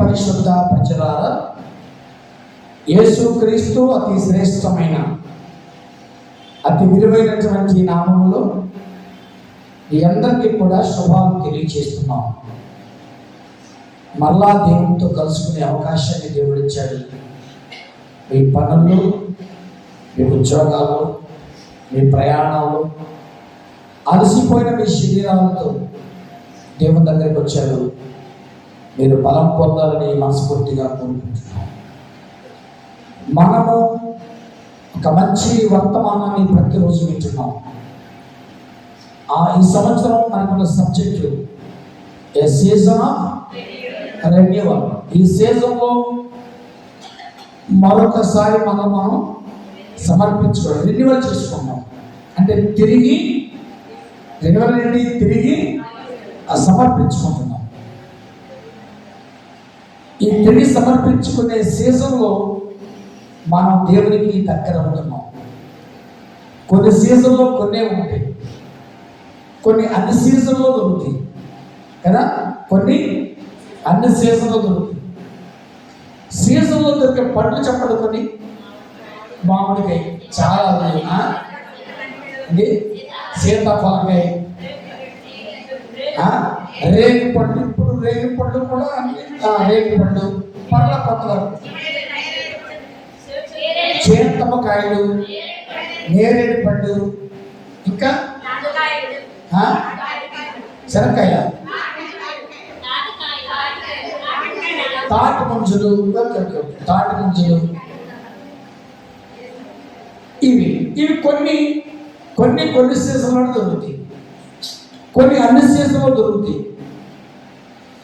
పరిశుద్ధ ప్రజలారా, యేసుక్రీస్తు అతి శ్రేష్టమైన అతి విలువైనటువంటి నామములో మీ అందరికీ కూడా శుభాలు తెలియజేస్తున్నాం. మరలా దేవునితో కలుసుకునే అవకాశాన్ని దేవుడు ఇచ్చాడు. మీ పనులు, మీ ఉద్యోగాలు, మీ ప్రయాణాలు, అలసిపోయిన మీ శరీరాలతో దేవుని దగ్గరికి వచ్చారు. మీరు బలం పొందాలని మనస్ఫూర్తిగా కోరుకుంటున్నాం. మనము ఒక మంచి వర్తమానాన్ని ప్రతిరోజు వింటున్నాం. ఈ సంవత్సరం మనకున్న subject A season of renewal. ఈ సీజన్లో మరొకసారి మనం సమర్పించుకోవడం, రెన్యువల్ చేసుకున్నాం. అంటే తిరిగి రెన్యువల్ ఏంటి? తిరిగి సమర్పించుకుంటున్నాం. ఈ తిరిగి సమర్పించుకునే సీజన్లో మనం దేవునికి దగ్గర అవుతున్నాం. కొన్ని సీజన్లో కొన్నే ఉంటాయి, కొన్ని అన్ని సీజన్లో దొరుకుతాయి కదా. కొన్ని అన్ని సీజన్లో దొరుకుతాయి. సీజన్లో దొరికే పండ్లు చెప్పండి. కొన్ని మామిడికాయ చాలా సీతాఫలకాయ, రేగి పండు. ఇప్పుడు రేగి పండు కూడా రేగి పండు పండ్ల కొత్తగా, చేతమ్మకాయలు, నేరేడు పండు, ఇంకా శనక్కాయ, తాటి ముంజులు, తాటి ముంజులు. ఇవి కొన్ని సీజన్లో దొరుకుతాయి, కొన్ని అన్ని సీజన్లో దొరుకుతాయి.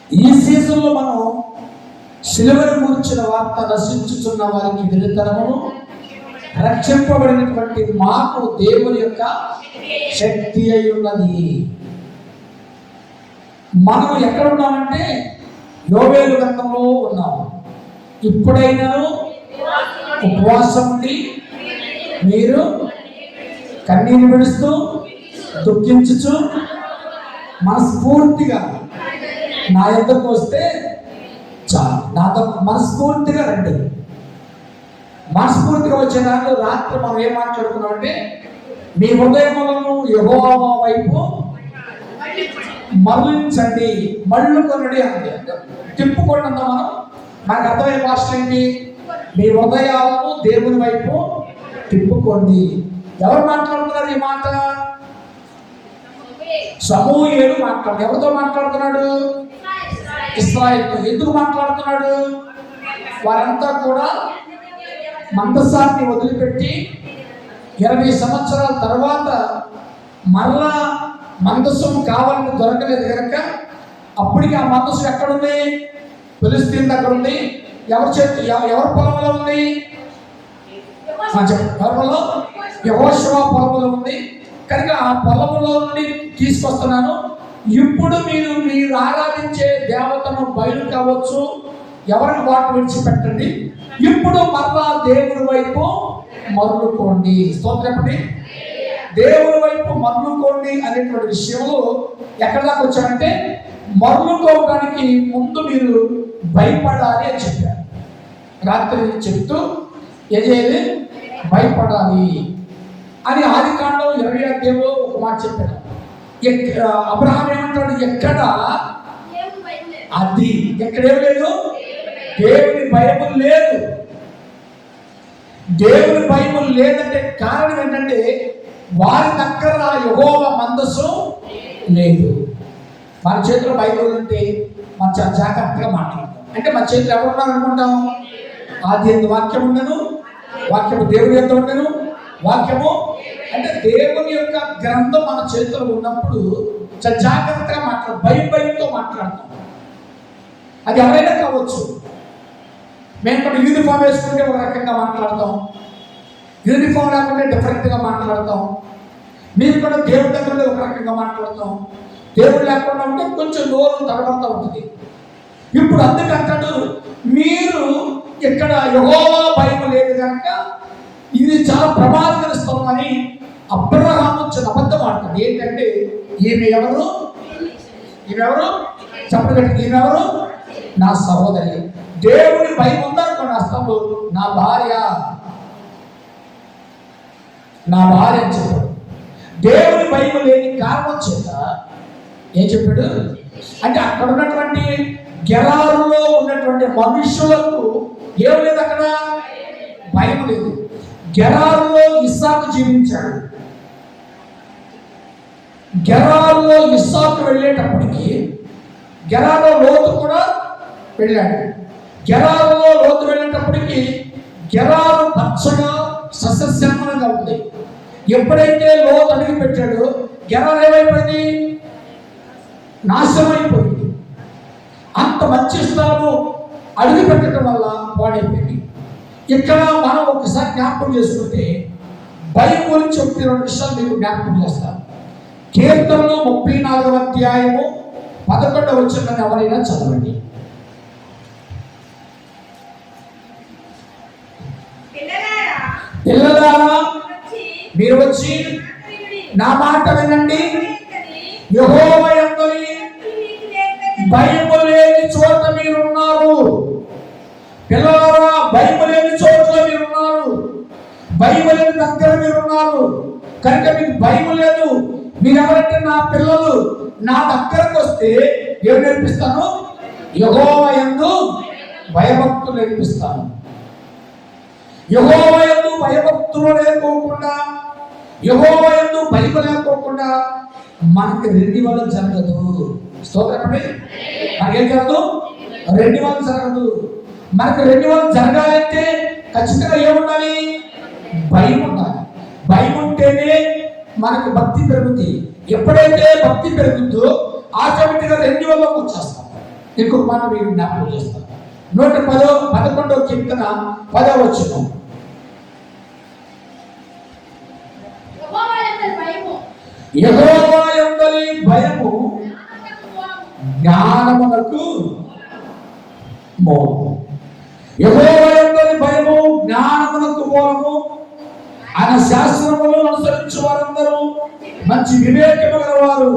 ఈ సీజన్లో మనం సిలువను గురించిన వార్త నశించుతున్న వారికి వెలుతరమును, రక్షింపబడినటువంటి మాకు దేవుని యొక్క శక్తి అయి ఉన్నది. మనం ఎక్కడ ఉన్నామంటే యోవేలు గ్రంథంలో ఉన్నాము. ఇప్పుడైనాను ఉపవాసం ఉండి మీరు కన్నీరు విడుస్తూ దుఃఖించుచు మనస్ఫూర్తిగా నా యొద్దకు వస్తే చాలు. నాతో మనస్ఫూర్తిగా రండి. మనస్ఫూర్తిగా వచ్చే దాంట్లో రాత్రి మనం ఏం మాట్లాడుకున్నాం అంటే, మీ హృదయములను యెహోవా వైపు మరలించండి, మళ్ళుకొనండి అంటే తిప్పుకోండి అన్న మనకు అర్థమయ్యే భాష ఏంటి? మీ హృదయాలను దేవుని వైపు తిప్పుకోండి. ఎవరు మాట్లాడుతున్నారు ఈ మాట? సమూయేలు మాట్లాడు. ఎవరితో మాట్లాడుతున్నాడు? ఇశ్రాయేలుతో. ఎందుకు మాట్లాడుతున్నాడు? వారంతా కూడా మందసాన్ని వదిలిపెట్టి 20 సంవత్సరాల తర్వాత మరలా మందసం కావాలని దొరకలేదు కనుక అప్పటికి ఆ మందసం ఎక్కడుంది? ఫిలిష్తీన్ దగ్గర ఉంది. ఎవరి పొలంలో ఉంది? ఎవరి పొలం? యెహోషువ పొలంలో ఉంది. కనుక ఆ పొలంలో నుండి తీసుకొస్తున్నాను. ఇప్పుడు మీరు ఆరాధించే దేవతను బయలు కావచ్చు, ఎవరికి వాటి విడిచిపెట్టండి. ఇప్పుడు మరలా దేవుడి వైపు మరలుకోండి. స్తోత్రపడి దేవుడి వైపు మరలుకోండి అనేటువంటి విషయంలో ఎక్కడ దాకా వచ్చారంటే, మరలుకోవడానికి ముందు మీరు భయపడాలి అని చెప్పారు. రాత్రి చెప్తూ ఏం చేయాలి? భయపడాలి అని ఆదికాండం 20వ అధ్యాయంలో ఒక మాట చెప్పారు. అబ్రహాం ఏమంటాడు? ఎక్కడ అది ఎక్కడేం లేదు, దేవుని భయము లేదు. దేవుని భయము లేదంటే కారణం ఏంటంటే, వారి దగ్గర యెహోవా మందస్సు లేదు. మన చేతిలో బైబిల్ ఉంటే మనం చాలా జాగ్రత్తగా మాట్లాడతాం. అంటే మన చేతిలో ఎవరున్నారు అనుకుంటాం? ఆది ఎందు వాక్యం ఉండను, వాక్యము దేవుని ఎంత ఉండను, వాక్యము అంటే దేవుని యొక్క గ్రంథం మన చేతిలో ఉన్నప్పుడు చాలా జాగ్రత్తగా మాట్లాడతాం, భయంతో మాట్లాడతాం. అది ఎవరైనా కావచ్చు. మేము కూడా యూనిఫామ్ వేసుకుంటే ఒక రకంగా మాట్లాడతాం, యూనిఫామ్ లేకుంటే డిఫరెంట్గా మాట్లాడతాం. మీరు కూడా దేవుడి దగ్గర ఒక రకంగా మాట్లాడతాం, దేవుడు లేకుండా ఉంటే కొంచెం నోరు తడబడుతూ ఉంటుంది. ఇప్పుడు అందుకంటాడు, మీరు ఇక్కడ యెహోవా భయం లేదు కనుక ఇది చాలా ప్రమాదకర స్థలం అని అబ్రహాము చిన్న అబద్ధం ఆడుతుంది. ఏంటంటే ఈమె ఎవరు చెప్పండి, ఈమె ఎవరు? నా సహోదరి. దేవుని భయం ఉందనుకోండి అస్తము నా భార్య అని చెప్పాడు. దేవుని భయం లేని కారణం చేత ఏం చెప్పాడు అంటే అక్కడ ఉన్నటువంటి గెరారులో ఉన్నటువంటి మనుషులకు ఏం లేదు, అక్కడ భయం లేదు. గెరారులో ఇస్సాకు జీవించాడు. గెరారులో ఇస్సాకు వెళ్ళేటప్పటికి గెరారులో లోతు కూడా వెళ్ళాడు. గెరారులో లోతు వెళ్ళేటప్పటికి గెరారు పచ్చగా సస్యశ్యామలంగా ఉంది. ఎప్పుడైతే లోతు అడిగి పెట్టాడో గెరారు ఏమైపోయింది, నాశనం అయిపోయింది. అంత మంచి స్థలము అడుగు పెట్టడం వల్ల పాడైపోయింది. ఇక్కడ మనం ఒకసారి జ్ఞాపకం చేసుకుంటే భయం గురించి 1-2 విషయాలు మీకు జ్ఞాపకం చేస్తాను. కీర్తనలు 34వ అధ్యాయము 11వ వచనాన్ని ఎవరైనా చదవండి. పిల్లలారా మీరు వచ్చి నా మాట వినండి. యెహోవా యందలి భయము లేని చోట మీరున్నారు. పిల్లలారా భయము లేని చోట్ల మీరున్నారు. భయము లేని దగ్గర మీరున్నారు. కనుక మీకు భయం లేదు. మీరెవరంటే నా పిల్లలు. నా దగ్గరకు వస్తే ఏం నేర్పిస్తాను, యెహోవా యందు భయభక్తులు నేర్పిస్తాను. యెహోవా యందు భయభక్తులు లేకోకుండా, యెహోవా యందు భయం లేకోకుండా మనకి రెండివల్ల జరగదు. స్తోత్రపడి మనకేం జరగదు, రెండివల్ల జరగదు. మనకు రెండివల్ల జరగాలంటే ఖచ్చితంగా ఏముండాలి, భయం ఉండాలి. భయం ఉంటేనే మనకు భక్తి పెరుగుతుంది. ఎప్పుడైతే భక్తి పెరుగుతుందో ఆటోమేటిక్గా రెండివల్లోకి వచ్చేస్తాం. ఇంకొక మాట మీరు జ్ఞాపకం చేస్తాం. 111వ కీర్తన 10వ వచనం. యెహోవా యందలి భయము జ్ఞానమునకు మూలము. యెహోవా యందలి భయము జ్ఞానమునకు మూలము. ఆయన శాస్త్రములను అనుసరించు వారందరూ మంచి వివేకము గలవారు.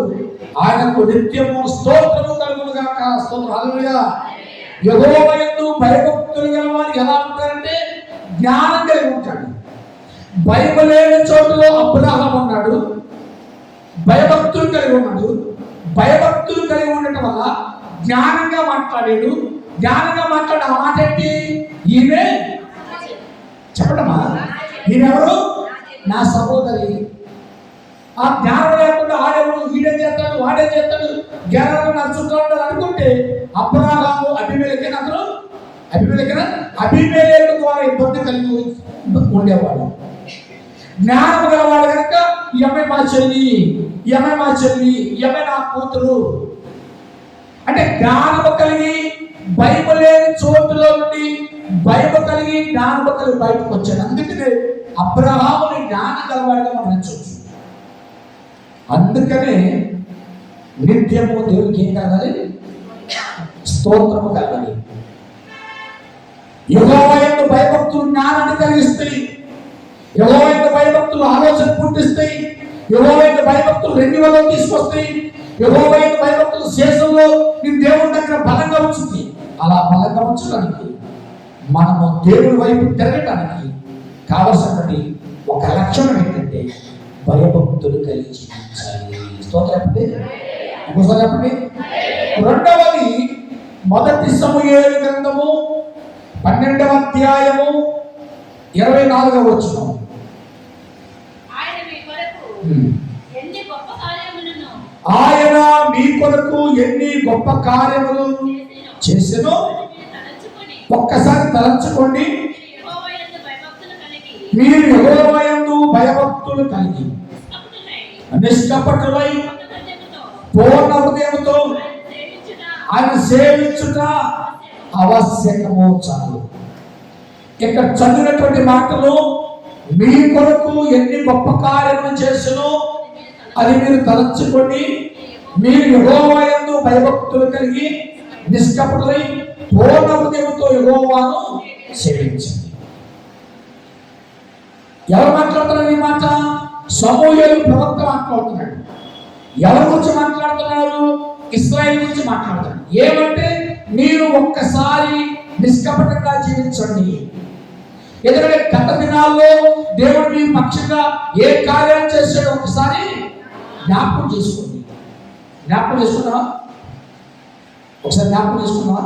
ఆయనకు నిత్యము స్తోత్రము కలుగును గాక. స్తోత్రం, హల్లెలూయా. యెహోవా యందు భయభక్తులు గలవారు ఎలా ఉంటారంటే జ్ఞానం కలిగి ఉంటాడు. భయం లేని చోటులో అబ్రహాము ఉన్నాడు. భయభక్తులు కలిగి ఉన్నాడు. భయభక్తులు కలిగి ఉండటం వల్ల జ్ఞానంగా మాట్లాడాడు. జ్ఞానంగా మాట్లాడే ఆ మాట ఏంటి, ఈమె చెప్పడమా, ఈమెవరు, నా సహోదరి. ఆ జ్ఞానం లేకుండా ఆడేవాడు వీడే చేస్తాడు, వాడే చేస్తాడు, జ్ఞానాన్ని నడుచుకుంటాడు అనుకుంటే అబ్రహాము అబీమెలెకు ద్వారా ఇబ్బంది కలిగి ఉండేవాడు. జ్ఞానం గలవాడు కనుక ఈ అమ్మాయి మా చెల్లి, ఈ అమ్మాయి మా చెల్లి, ఈ అమ్మాయి నా కూతురు అంటే జ్ఞానము కలిగి భయము లేని చోటులో నుండి భయము కలిగి జ్ఞానము కలిగి బయటకు వచ్చాడు. అందుకనే అబ్రహాముని జ్ఞానం గలవాడిగా మనం ఎంచవచ్చు. అందుకనే నిత్యము దేవునికి ఏం కావాలి, స్తోత్రము కావాలి. యెహోవా యందు భయభక్తులు జ్ఞానాన్ని కలిగిస్తాయి. యెహోవా యందు భయభక్తులు ఆలోచన పుట్టిస్తాయి. యెహోవా యందు భయభక్తులు రెండివల్లో తీసుకొస్తాయి. యెహోవా యందు భయభక్తులు శేషంలో నీ దేవుని దగ్గర బలంగా ఉంచుతుంది. అలా బలంగా ఉంచడానికి మనము దేవుని వైపు తిరగటానికి కావలసినటువంటి ఒక లక్షణం ఏంటంటే భయభక్తులు కలిగి జీవించాలి. స్తోత్రం చెప్పండి, ఇంకోసారి చెప్పండి. రెండవది 1 సమూయేలు గ్రంథము 12వ అధ్యాయము 24వ వచనం. ఆయన మీ కొరకు ఎన్ని గొప్ప కార్యములు చేసెను ఒక్కసారి తలంచుకోండి. మీరు యెహోవా యందు భయభక్తులు కలిగి నిష్కపటులై పూర్ణ హృదయముతో ఆయన సేవించుట ఆవశ్యకము. చాలు. ఇక్కడ చదివినటువంటి మాటలు మీ కొరకు ఎన్ని గొప్ప కార్యములు చేసినో అది మీరు తలంచుకోండి. మీరు యెహోవా యందు భయభక్తులు కలిగి నిష్కపటులై పూర్ణ హృదయముతో యెహోవాను సేవించండి. ఎవరు మాట్లాడుతున్నారు ఈ మాట? సమూయేలు ప్రవక్త మాట్లాడుతున్నాడు. ఎవరి గురించి మాట్లాడుతున్నారు? ఇశ్రాయేలు గురించి మాట్లాడుతున్నాడు. ఏమంటే మీరు ఒక్కసారి నిష్కపటంగా జీవించండి. ఎందుకంటే గత దినాల్లో దేవుడు మీ పక్షంగా ఏ కార్యం చేశాడో ఒకసారి జ్ఞాపకం చేసుకోండి. జ్ఞాపకం చేసుకున్నావా? ఒకసారి జ్ఞాపకం చేసుకున్నావా?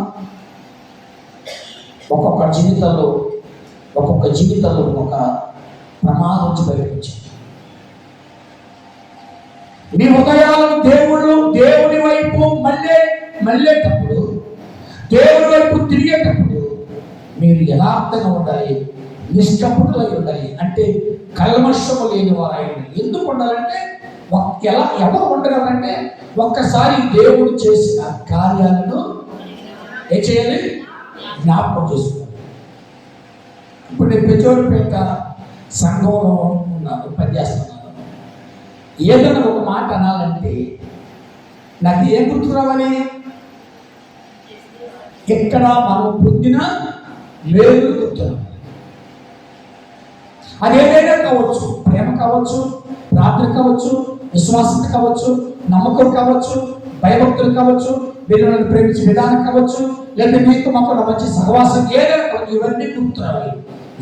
ఒక్కొక్క జీవితంలో ఒక ప్రమాదం నుంచి బయటకు వచ్చింది. మీ హృదయాలను దేవుడి వైపు మళ్ళేటప్పుడు, దేవుడి వైపు తిరిగేటప్పుడు మీరు యథార్థంగా ఉండాలి, నిష్కపటులై ఉండాలి. అంటే కల్మషము లేని వారై ఉండాలి. ఎందుకు ఉండాలంటే ఎవరు ఉండగలరంటే ఒక్కసారి దేవుడు చేసిన కార్యాలను ఏం చేయాలి? జ్ఞాపకం చేసుకోవాలి. ఇప్పుడు నేను పెద్దోడిపేట సంఘంలో ఉన్నాను, పనిచేస్తున్నాను. ఏదైనా ఒక మాట అనాలంటే నాకు ఏం గుర్తు రావాలి? ఎక్కడ మనం పొందిన వేరు గుర్తున్నాం. అదేదైనా కావచ్చు, ప్రేమ కావచ్చు, ప్రార్థన కావచ్చు, విశ్వాసం కావచ్చు, నమ్మకం కావచ్చు, భయభక్తులు కావచ్చు, వీళ్ళని ప్రేమించే విధానం కావచ్చు, లేదా మీకు మాకు మంచి సహవాసం ఏదైనా కావచ్చు, ఇవన్నీ గుర్తురావాలి.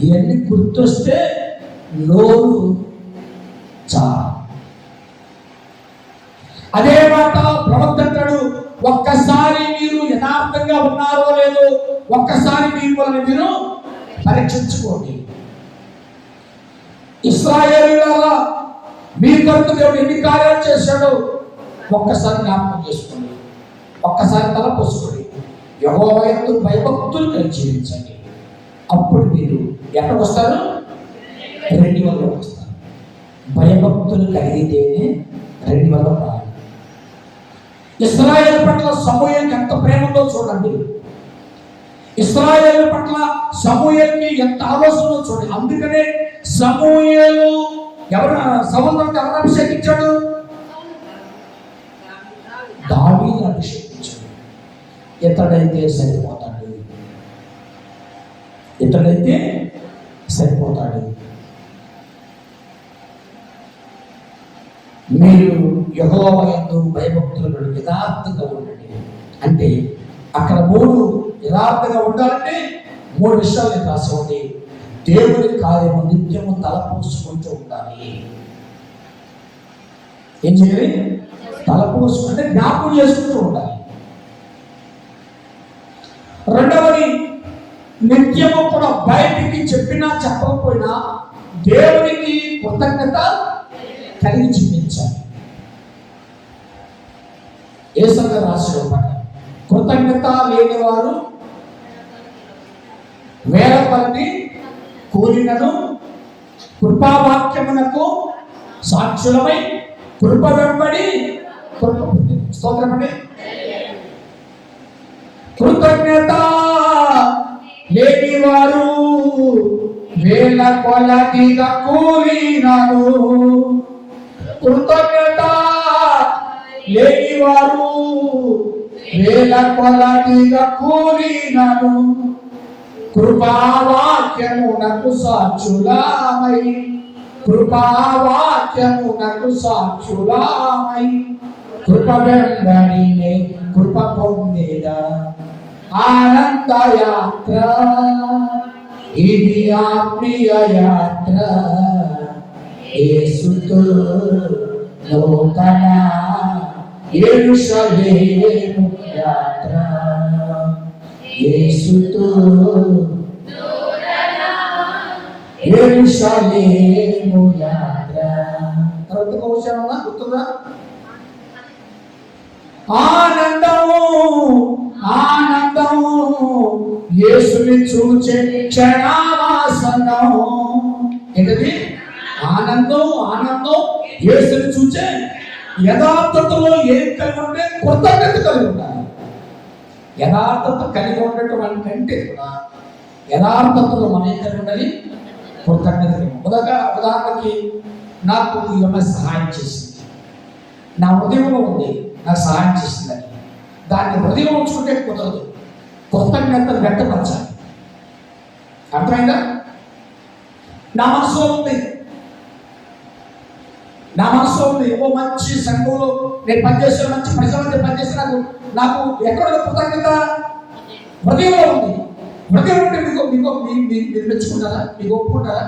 ఇవన్నీ గుర్తొస్తే నోరు చాలా. అదే మాట ప్రవక్తంటాడు, ఒక్కసారి మీరు యథార్థంగా ఉన్నారో లేదో ఒక్కసారి మీరు పరీక్షించుకోండి. ఇశ్రాయేలీయులారా, మీ కొరకు దేవుడు ఎన్ని కార్యాలు చేశాడో ఒక్కసారి జ్ఞాపకం చేసుకోండి. ఒక్కసారి తల పోసుకోండి. యెహోవా యందు భయభక్తులు కలిగి జీవించండి. అప్పుడు మీరు ఎక్కడికి వస్తారు? రెండువల్లో వస్తారు. భయభక్తులు కలిగితేనే రెండువల్లో రావాలి. ఇశ్రాయేలు పట్ల సమూయేలు ఎంత ప్రేమతో చూడండి. ఇశ్రాయేలు పట్ల సమూయేలుకి ఎంత ఆలోచనలో చూడండి. అందుకనే సమూయేలు సౌలును ఎవరు అభిషేకించాడు? దావీదు అభిషేకించాడు. ఇతడైతే సరిపోతాడు. మీరు యెహోవా యందు భయభక్తులు యథార్థంగా ఉండండి. అంటే అక్కడ 3 యథార్థంగా ఉండాలంటే 3 విషయాలు నేను రాసుకోండి. దేవుడి కార్యము నిత్యము తలపోసుకుంటూ ఉండాలి. ఏం చేయాలి? తలపోసుకుంటే జ్ఞాపకం చేసుకుంటూ ఉండాలి. రెండవది, నిత్యము కూడా బయటికి చెప్పినా చెప్పకపోయినా దేవునికి కృతజ్ఞత కలిగి జీవించాలి. యేసయ్య రాసిన మాట, కృతజ్ఞత లేని వారు వేల కొలది కూలినను కృపావాక్యమునకు సాక్షులమై కృప వెంబడి కృప పొంది. స్తోత్రమండి. కృతజ్ఞత లేని వారు వేల కొలదిగా కూలినను, కృతజ్ఞత లేని వారు వేల కొలదిగా కూలినను కృపావాక్యమునకు సాక్షులమై కృప వెంబడినే కృప పొందేద ఆనంద యాత్ర. ఇది ఆత్మీయ యాత్ర, యేసుతో నూతన యెరూషలేము యాత్ర. యేసుతో యెరూషలేము యాత్ర. తర్వాత కూర్చోమన్నా గుర్తుందా? ఆనందము యేసుని చూచే క్షణావాసనం. ఏంటది? ఆనందం యేసుని చూచే. యథార్థతలో ఏం కలిగి ఉంటే కృతజ్ఞత కలిగి ఉండాలి. యథార్థత కలిగి ఉండటం అంటే కూడా యథార్థతలో మనం ఏం కలిగి ఉండాలి? కృతజ్ఞత. ఉదాహరణకి నాకు ఈ అమ్మాయి సహాయం చేసింది, నా హృదయంలో ఉంది, నాకు సహాయం చేసిందని దాన్ని హృదయం ఉంచుకుంటే కుదరదు. కృతజ్ఞతను వ్యక్తపరచాలి. అర్థమైందా? నా మనసులో ఉంది, ఓ మంచి సంఘంలో నేను పనిచేసిన, మంచి ప్రజల మధ్య పనిచేస్తే నాకు ఎక్కడ కృతజ్ఞత హృదయంలో ఉంది. హృదయం అంటే మీరు మెచ్చుకుంటారా? మీకు ఒప్పుకుంటారా?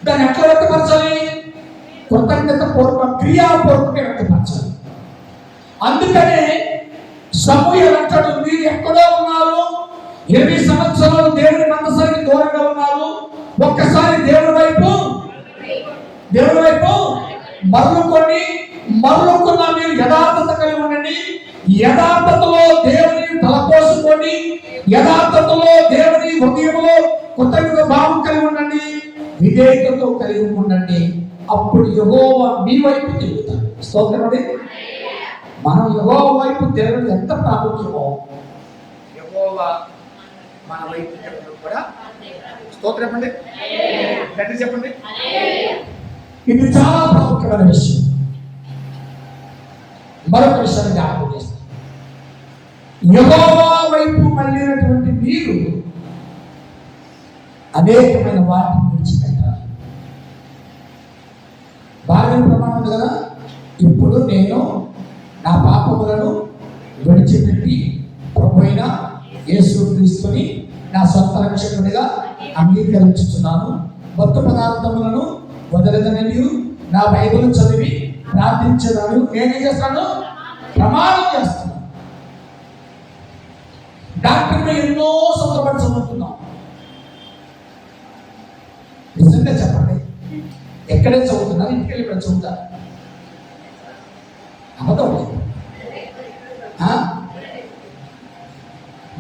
దాన్ని ఎట్లా వ్యక్తపరచాలి? కృతజ్ఞత పూర్వక క్రియాపూర్వకంగా వ్యక్తపరచాలి. అందుకనే సమూయేలు అంటాడు, మీరు ఎక్కడో ఉన్నారు, 20 సంవత్సరాలు దేవుని మందసానికి దూరంగా ఉన్నారు, ఒక్కసారి దేవుని వైపు మరలుకున్న మీరు యథార్థత కలిగి ఉండండి. యథార్థతలో దేవుని తలపోసుకోండి. యథార్థతలో దేవుని హృదయంలో కృతజ్ఞత భావం కలిగి ఉండండి. విధేయతతో కలిగి ఉండండి. అప్పుడు యెహోవా మీ వైపు తిరుగుతాడు. స్తోత్రం అండి. మనం యెహోవా వైపు తిరగడం ఎంత ప్రాముఖ్యమో యెహోవా మన వైపు తిరగడం కూడా. స్తోత్రం అండి. గట్టిగా చెప్పండి. ఇది చాలా ప్రాముఖ్యమైన విషయం. మరొక విషయాన్ని జ్ఞాపకం చేస్తాను. యెహోవా వైపు మళ్ళినటువంటి మీరు అనేకమైన వాటిని విడిచిపెట్టాలి. భార్య ప్రమాణం ఉంది కదా, ఇప్పుడు నేను నా పాపములను విడిచిపెట్టి ప్రభువైన యేసుక్రీస్తుని నా సొంత రక్షకుడిగా అంగీకరించుతున్నాను. భక్తి పదార్థములను వదలదనని నా బైబిల్ చదివి ప్రార్థించడాను నేనేం చేస్తాను? ప్రమాణం చేస్తున్నాను. డాక్టర్లు ఎన్నో సంవత్సరాలు చదువుతున్నాం. నిజంగా చెప్పండి, ఎక్కడే చదువుతున్నారు? ఇంటికి వెళ్ళి ఇక్కడ చదువుతారు. అబద్ధం.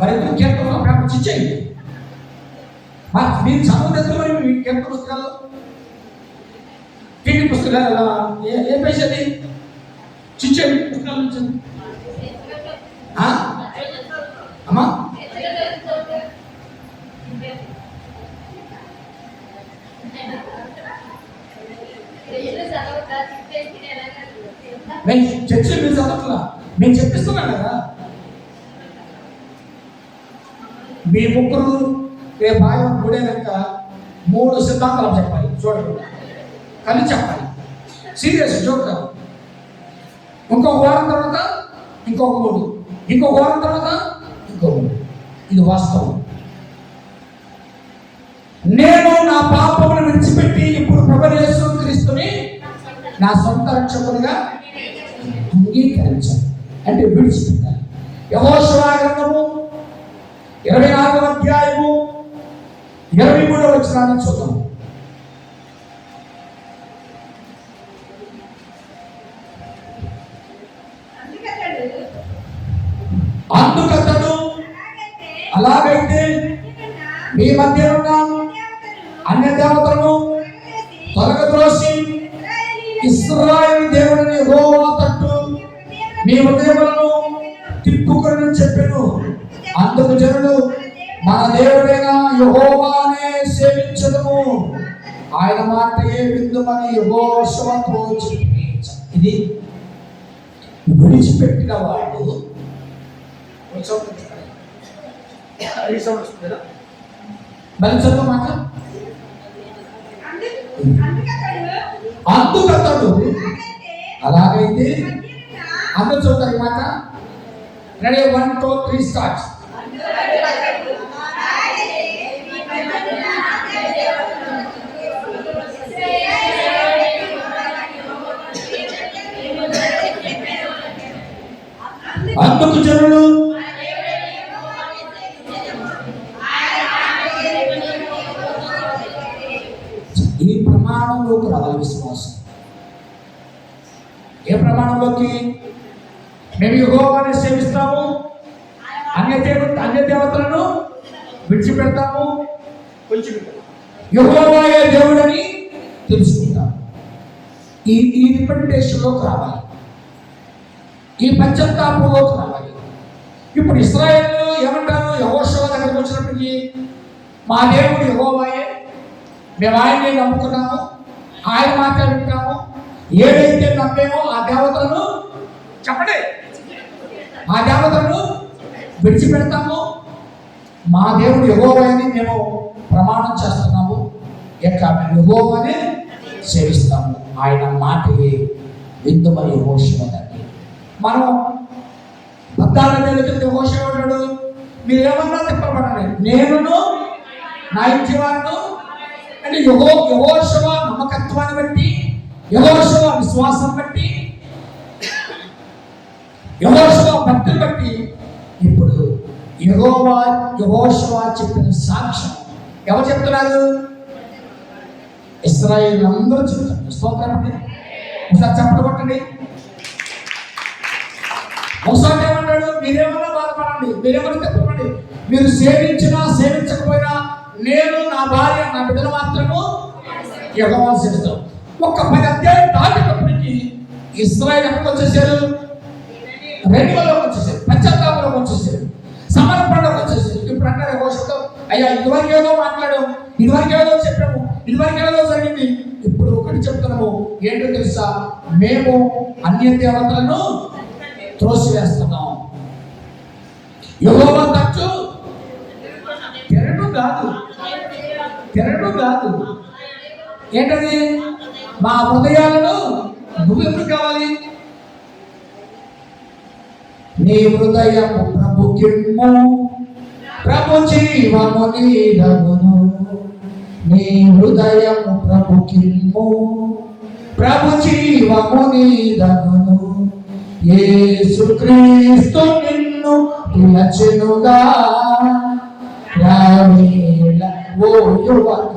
మరి కీర్తన పేపర్ ఇచ్చేయండి. మీరు చదవలేదు మరి మీ కీర్తన పుస్తకాలు, టీవీ పుస్తకాలు ఏ పేజీ చిచ్చేయండి. పుస్తకాలు ఇచ్చింది అమ్మా. నేను చర్చ మీరు చదవట్లా, నేను చెప్పిస్తున్నాను కదా. మీ ముగ్గురు రేపు ఆయన కూడేనాక 3 సిద్ధాంతాలు చెప్పాలి. చూడండి, కలిసి చెప్పాలి. సీరియస్ జోక్ కాదు. ఇంకొక వారం తర్వాత ఇంకొక 3, ఇంకొక వారం తర్వాత ఇంకొక 3. ఇది వాస్తవం. నేను నా పాపమును విడిచిపెట్టి ఇప్పుడు ప్రభువైన యేసుక్రీస్తుని నా సొంత రక్షకునిగా అంగీకరించాలి. అంటే విడిచిపెట్టాలి. యెహోషువ గ్రంథము 24వ అధ్యాయము 23వ వచనాన్ని చూద్దాం. అందుకతడు అలాగైతే మీ మధ్య ఉన్న అన్య దేవతలను తొలగద్రోసి ఇశ్రాయేలు దేవుడిని యెహోవా తట్టు మీ హృదయములను తిప్పుకొని చెప్పెను. అందుకు జనులు మన దేవుడైన యెహోవానే సేవించదము, ఆయన మాటయే విందుమని యెహోషువతో చెప్పి. ఇది విడిచిపెట్టిన వాడు మరి చదువు మాట. అందుకతడు అలాగైతే అందరూ చూస్తారు ఈ మాట. Ready, 1 2 3 start. అందుకు జనులు ఈ ప్రమాణంలోకి రావాలి. విశ్వాసం ఏ ప్రమాణంలోకి? మేము యెహోవాని సేవిస్తాము, అన్య దేవతలను విడిచిపెడతాము, యెహోవాయే దేవుడని తెలుసుకుంటాము. ఈ రిపెంటేషన్లోకి రావాలి, ఈ పశ్చాత్తాపంలోకి రావాలి. ఇప్పుడు ఇశ్రాయేలు ఏమంటారు? యెహోషువ దగ్గరికి వచ్చినప్పటికీ మా దేవుడు యెహోవాయే, మేము ఆయన్ని నమ్ముకున్నాము, ఆయన మాట వింటాము, ఏదైతే నమ్మేమో ఆ దేవతలను చెప్పండి, ఆ దేవతలను విడిచిపెడతాము, మా దేవుడు యెహోవాని మేము ప్రమాణం చేస్తున్నాము, ఇక మేము యెహోవానే సేవిస్తాము, ఆయన మాటయే విందుమని యెహోషువ దగ్గర. మనం 14 నెలల క్రితం యెహోషువ ఉన్నాడు, మీరేమన్నా తిప్పబడండి, నేనును నా ఇంటి వారును. అంటే యెహోషువ నమ్మకత్వాన్ని బట్టి, యెహోషువ విశ్వాసం బట్టి, యెహోషువ భక్తిని బట్టి ఇప్పుడు యెహోషువ చెప్పిన సాక్ష్యం ఎవరు చెప్తున్నారు? ఇశ్రాయేలు అందరూ చెప్తున్నారు. స్తోత్రం అండి. ఒకసారి చప్పట్లు కొట్టండి. ఒకసారి ఏమన్నాడు? మీరేమన్నా బాధపడండి, మీరేమన్నా చెప్పండి, మీరు సేవించినా సేవించకపోయినా నేను నా భార్య నా బిడ్డలు మాత్రము యెహోవాను సేవిస్తాం. ఒక 10 అధ్యాయం దాటినప్పటికీ ఇశ్రాయేలు ఎక్కడికి వచ్చేసారు? రెన్యువల్లోకి వచ్చేసారు, పశ్చాత్తాపంలోకి వచ్చేసారు, సమర్పణలోకి వచ్చేసారు. ఇప్పుడు అంటారు యెహోషువతో, అయ్యా ఇదివరకు ఏదో మాట్లాడాము, ఇదివరకు ఏదో చెప్పాము, ఇదివరకు ఏదో జరిగింది, ఇప్పుడు ఒకటి చెప్తున్నాము, ఏంటో తెలుసా? మేము అన్య దేవతలను త్రోసివేస్తున్నాం. యెహోవా తట్టు తెరడు కాదు, ఏంటది? మా హృదయాలను నువ్వు ఎప్పుడు కావాలి? నీ హృదయము ప్రభుకిమ్ము, ప్రభు జీవము నీడగును. నీ హృదయము ప్రభుకిమ్ము, ప్రభు జీవము నీడగును. యేసుక్రీస్తు నిన్ను పిలచెనుగా, రావేళ ఓ యువక.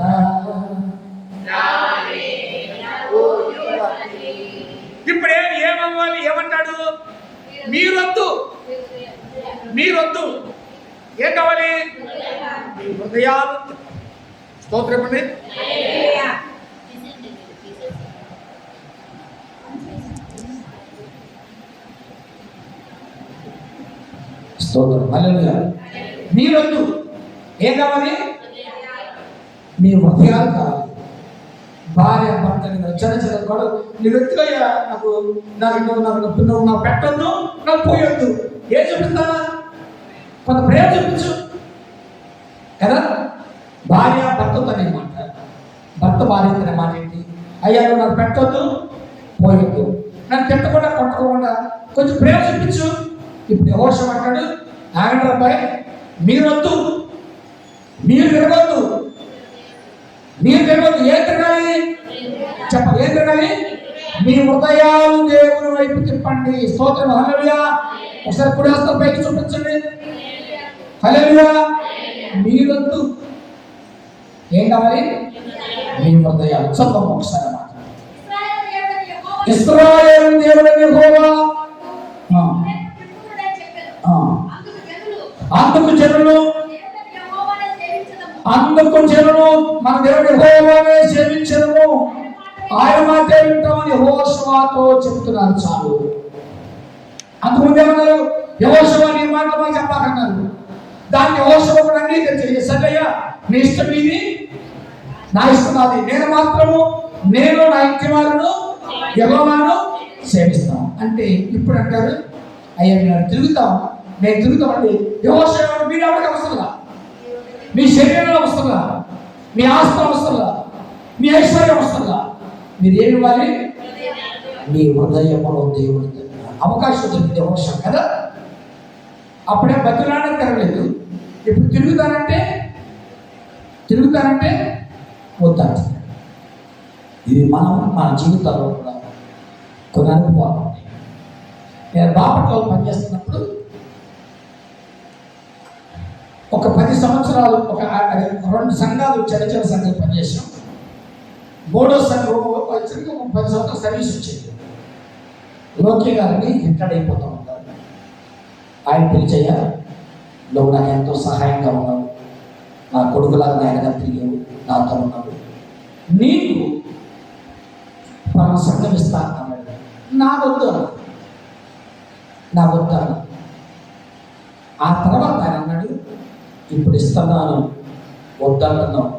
ఇప్పుడు ఏమవ్వాలి? ఏమంటాడు? మీరొద్దు ఏం కావాలి? హృదయాలు. స్తోత్రం అండి. స్తోత్రం. హల్లెలూయా. మీరొద్దు ఏం కావాలి? మీ హృదయాలు కావాలి. భార్య భర్తని చిన్న కూడా నువ్వు ఎత్తుగా నాకు పెట్టొద్దు, నాకు పోయొద్దు. ఏం చూపిస్తానా? కొంత ప్రేమ చూపించు కదా. భార్య భర్తతోనే మాట, భర్త భార్యతోనే మాట ఏంటి? అయ్యా నువ్వు నాకు పెట్టొద్దు, పోయొద్దు, నన్ను తిట్టకుండా కొట్టకుండా కొంచెం ప్రేమ చూపించు. ఇప్పుడు యెహోషువ అంటాడు, ఆగండి అబ్బాయి, మీరొద్దు, మీరు తిరగొద్దు. ఏం తిరగాలి? చెప్పండి, ఏం తిరగాలి? మీ హృదయాలు దేవుని వైపు తిప్పండి. స్తోత్రం. హల్లెలూయా. ఒకసారి కుడి హస్తం పైకి చూపించండి. హల్లెలూయా. మీరొద్దు ఏం కావాలి? మీ హృదయాలు. చదువు ఒకసారి మాట. ఇశ్రాయేలు దేవుడు యెహోవా, అందుకు జనులు మన దేవుడు యెహోవానే సేవించడము, ఆయన మాటే వింటామని యెహోషువతో చెప్తున్నారు. చాలు. అంతకుముందు ఏమన్నారు? యెహోషువ నీ మాటలు మాకు చెప్పాలన్నారు. దాన్ని యెహోషువ కూడా అంగీకరించాడు. సరేయ్యా, నీ ఇష్టం ఇది, నా ఇష్టం నాది. నేను నా ఇంటి వారును యెహోవాను సేవిస్తాం అంటే ఇప్పుడు అంటారు, అయ్యా మేము తిరుగుతామండి. యెహోషువ మీరు ఎవరికి అవసరంగా, మీ శరీరంలో వస్తుందా, మీ ఆస్తి వస్తుందా, మీ ఐశ్వర్యం వస్తుందా? మీరు ఏమి ఇవ్వాలి? మీ హృదయంలో దేవుడు అవకాశం దొరికింది యెహోషువ కదా. అప్పుడే బతులాడడం తెరలేదు. ఇప్పుడు తిరుగుతానంటే వద్దంట. ఇది మన జీవితాల్లో కూడా కొన్ని అనుభవాలు ఉంటాయి. నేను బాపట్లో పనిచేస్తున్నప్పుడు ఒక 10 సంవత్సరాలు ఒక 2 సంఘాలు చిన్న సంఘాలు పనిచేసాం. 3వ సంఘం వచ్చరికి ఒక 10 సంవత్సరాలు సర్వీస్ వచ్చింది. లోకి గారిని రిటైర్డ్ అయిపోతూ ఉంటారు. ఆయన పిలిచయ్యా, నువ్వు నాకు ఎంతో సహాయంగా ఉన్నావు, నా కొడుకులాగా నాయనగా తిరిగావు, నాతో ఉన్నావు, నీకు మన సంఘం ఇస్తా అన్నాడు. నా వద్దు అన్న. ఆ తర్వాత ఆయన అన్నాడు, ఇప్పుడు ఇస్తున్నాను, వద్దంటున్నావు,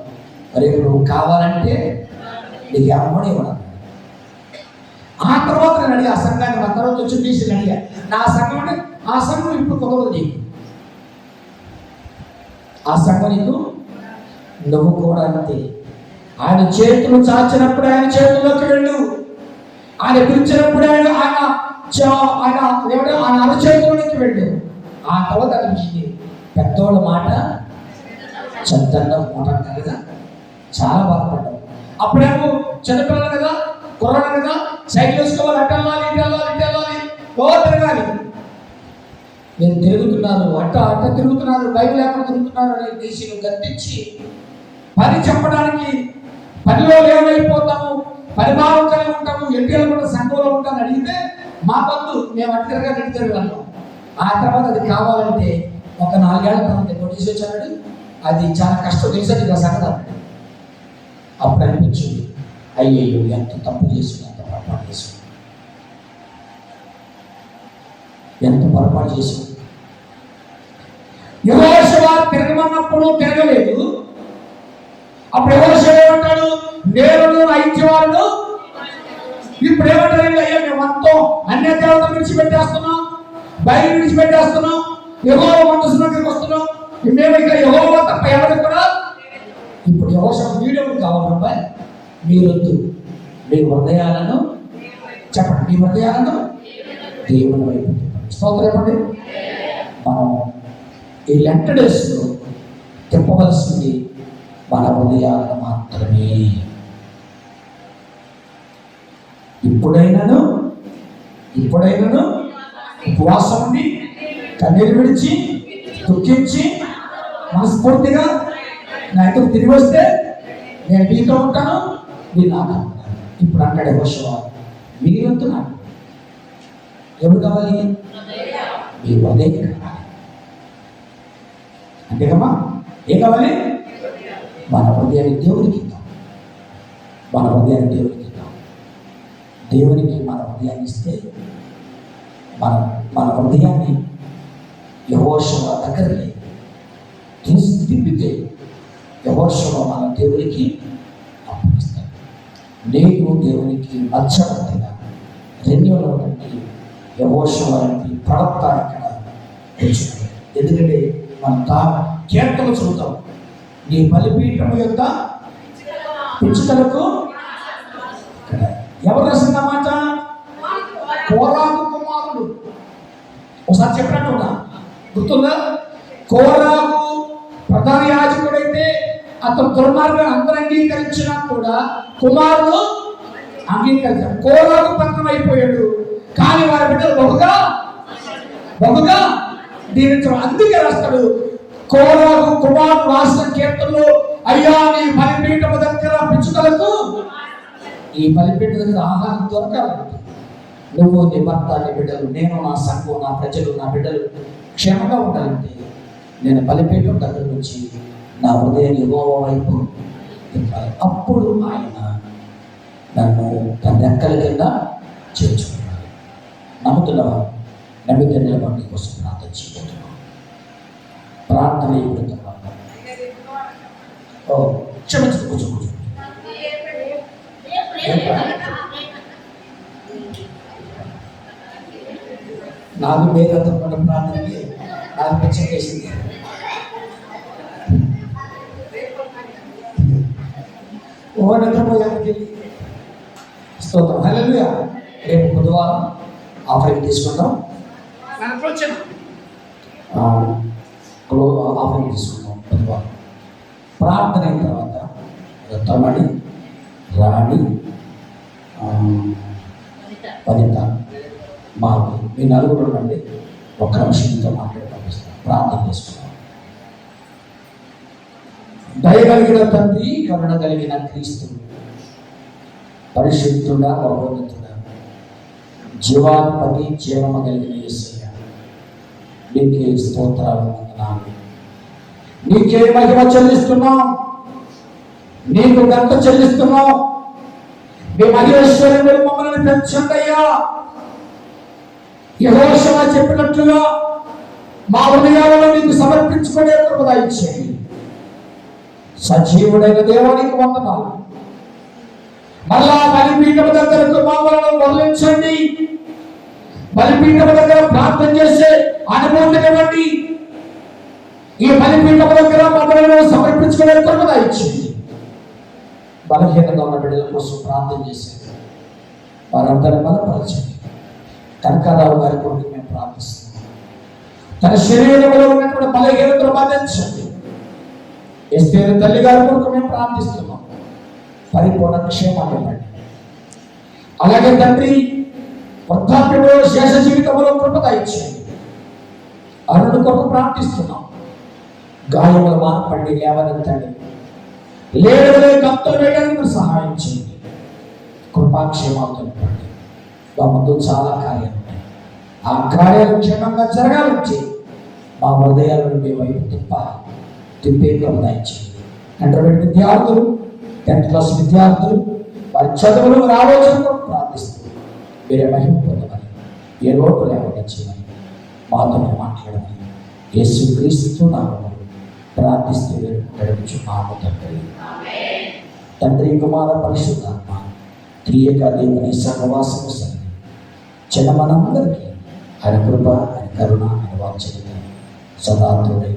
రేపు నువ్వు కావాలంటే నీకు అమ్మడే ఇవ్వడం. ఆ తర్వాత నేను అడిగా, ఆ సంఘాన్ని మన తర్వాత వచ్చి తీసి అడిగా, నా సంఘం అంటే ఆ సంఘం ఇప్పుడు కుదరదు నీకు, ఆ సంఘం నీకు, నువ్వు కూడా అంతే. ఆయన చేతులు చాచినప్పుడు ఆయన చేతుల్లోకి వెళ్ళు, ఆయన పిలిచినప్పుడు ఆయన అరచేతుల్లోకి వెళ్ళు. ఆ తర్వాత అనిపించింది, పెద్దోళ్ళ మాట చెద్దన్నం మాట కదా, చాలా బాధపడ్డాం. అప్పుడేమో చిన్నపిల్లలు కదా, కుర్రాడు కదా, సైకిల్ వేసుకోవాలి, అటు వెళ్ళాలి, ఇటు వెళ్ళాలి, ఇటు వెళ్ళాలి, తిరగాలి. నేను తిరుగుతున్నారు, అట్ట తిరుగుతున్నారు, బైబిల్ లేకుండా తిరుగుతున్నారు అని దేశీయులు గర్తించి పని చెప్పడానికి, పనిలో ఏమైపోతాము, పరిభావం కలిగి ఉంటాము, ఎన్టీఆర్ కూడా సంఘంలో ఉంటామని అడిగితే మా బంధు మేము అటు తిరగాలి. ఆ తర్వాత అది కావాలంటే ఒక 4 ఏళ్ల తర్వాత కొట్టేసి వచ్చాడు. అది చాలా కష్టం చేసేది కదా సంగతి. అప్పుడు అనిపించింది, అయ్యయ్యో ఎంత తప్పు చేసింది, ఎంత పొరపాటు చేసింది, ఎంత పొరపాటు చేసింది. యెహోషువ తిరగమన్నప్పుడు తిరగలేదు. అప్పుడు యెహోషువ ఏమంటాడు, నేను ఐక్యవాళ్ళు. ఇప్పుడు ఏమంటారు, అయ్యా మేము మొత్తం అన్య దేవతలు విడిచిపెట్టేస్తున్నాం, బయలు విడిచిపెట్టేస్తున్నాం, యెహోవా మందసంలోకి వస్తున్నాం, మేము ఇక్కడ యెహోవా తప్ప ఎవరికి కూడా. ఇప్పుడు యెహోషువ వీడియోలు కావాలబ్బాయి, మీరొద్దు, మీ హృదయాలను చెప్పండి, మీ హృదయాలను దేవుని వైపు స్తోత్రం చెప్పండి. మనం ఈ లెంట డేస్లో తిప్పవలసింది మన హృదయాలను మాత్రమే. ఇప్పుడైనాను ఉపవాసం ఉండి కన్నీరు విడిచి దుఃఖించి మనస్ఫూర్తిగా నా ఎదురు తిరిగి వస్తే నేను మీతో ఉంటాను, మీరు నాతో ఉంటాను. ఇప్పుడు అంటాడు యెహోషువ, మీరంతా నాకు ఎవరు కావాలి, మీ హృదయం కావాలి. అంతేకమ్మా, ఏం కావాలి, మన హృదయాన్ని దేవునికి ఇద్దాం, మన హృదయాన్ని దేవునికి ఇద్దాం. దేవునికి మన హృదయాన్ని ఇస్తే మన హృదయాన్ని యెహోషువ దగ్గరికి తిప్పితే యెహోషువ మన దేవునికి అప్పగిస్తాడు. నేను దేవునికి నచ్చబడిన రెండోలో నుండి యెహోషువ లాంటి ప్రవక్త ఇక్కడ తెచ్చుకుంది. ఎందుకంటే మనం కీర్తనలు చదువుతాం, నీ బలిపీఠము యొక్క పిచ్చుకలకు. ఎవరు రాసిన మాట, కోరాహు కుమారుడు. ఒకసారి చెప్పినట్టున్నా గుర్తుందా, కోరాహు ప్రధాన యాజకుడైతే అతను దుర్మార్గం అందరూ అంగీకరించినా కూడా కుమారుడు అంగీకరించాడు. కోరాహు పత్రం అయిపోయాడు, కానీ వారి బిడ్డలు బహుగా దీవించడం. అందుకే రాస్తాడు, కోరాహు కుమారుడు రాసిన కీర్తనలు, అయ్యా నీ బలిపీఠము దగ్గర పిచ్చుకలకు, ఈ బలిపీఠం దగ్గర ఆహారం దొరకాలంటే నువ్వు, నీ భర్త, నీ బిడ్డలు, నేను, నా సంఘం, నా ప్రజలు, నా బిడ్డలు క్షేమంగా ఉండాలంటే నేను బలిపీఠం దగ్గర నుంచి నా హృదయాన్ని యెహోవా వైపు తిప్పాలి. అప్పుడు ఆయన నన్ను తన రెక్కల కింద చేర్చుకున్నాడు. నమ్ముతున్నావా? నమ్మితే నిలబడి కోసం ప్రార్థన చేయబోతున్నాను. ప్రార్థన ఎప్పుడుతున్నాను క్షమించదు కూర్చో. నాకు మేరంతో ప్రార్థనకి నాకు పిచ్చేసింది. నిద్రపోయానికి స్తోత్రం, హల్లెలూయా. రేపు బుధవారం ఆఫరింగ్ తీసుకుందాం, ఆఫరింగ్ తీసుకుందాం బుధవారం. ప్రార్థన అయిన తర్వాత తమడి, రాణి, వనిత, మాకు మీ నలుగురు ఉండండి. ఒక్క నిమిషంతో మాట్లాడి పంపిస్తాం. ప్రార్థన చేసుకున్నాం. దయగలిగిన తండ్రి, కరుణ కలిగిన క్రీస్తు, పరిశుద్ధుడా, మహోన్నతుడా, జీవాధిపతి, జీవము కలిగిన యేసయ్య, నీకే స్తోత్రాలు, వందనాలు, నీకే మహిమ చెల్లిస్తున్నాం, నీకు ఘనత చెల్లిస్తున్నాం. మీ మహేశ్వరుడు మమ్మల్ని పెంచండి అయ్యా. యెహోషువ చెప్పినట్లుగా మా హృదయాలను నీకు సమర్పించుకునే కృప దయచేయండి. సజీవుడైన దేవునికి వందనాలు. మళ్ళా బలిపీఠం దగ్గరకు మమ్మల్ని వదిలించండి. బలిపీఠం దగ్గర ప్రార్థన చేసే అనుభూతినివ్వండి. ఈ బలిపీఠం దగ్గర మమ్మల్ని సమర్పించుకునే కృప దయచేయండి. బలహీనంగా ఉన్న బిడ్డల కోసం ప్రార్థన చేసేది వారందరూ బలపరచండి. కనకారావు గారి కొరకు మేము ప్రార్థిస్తున్నాం. తన శరీరంలో ఉన్నటువంటి బలహీనతలు బంధించండి. ఎస్తేరు తల్లి గారి కొరకు మేము ప్రార్థిస్తున్నాం, పరిపూర్ణ క్షేమాన్ని ఇవ్వండి. అలాగే తండ్రి, వృద్ధాప్యంలో శేష జీవితంలో కృప ఇచ్చేయండి. అరుణు కొరకు ప్రార్థిస్తున్నాం, గాయములు మార్పండి, లేవనెత్తండి, లేడవలే కత్తులు వేయడానికి సహాయం చేయండి. కృపాక్షేమాలతో ఇవ్వండి. మా ముందు చాలా కార్యాలు ఉన్నాయి, ఆ కార్యాలు క్షేమంగా జరగాలని మా హృదయాలను మీ వైపు తిప్పే కృప దయచేయండి. ఇంటర్మీడియట్ విద్యార్థులు, 10th క్లాస్ విద్యార్థులు, వారి చదువులు ఆలోచనలు ప్రార్థిస్తూ మీరే మహిమ పొందమని, ఏ లోటు లేకుండా చేయమని, మాతో మాట్లాడమని యేసుక్రీస్తు నామములో ప్రార్థిస్తూ గడుపుచున్నాము తండ్రి. తండ్రి, కుమార, పరిశుద్ధాత్మ త్రియక దేవుని సహవాసము సరి చిన్న మనందరికీ ఆయన కృప, ఆయన కరుణ, ఆయన వాత్సల్యత సదా తోడై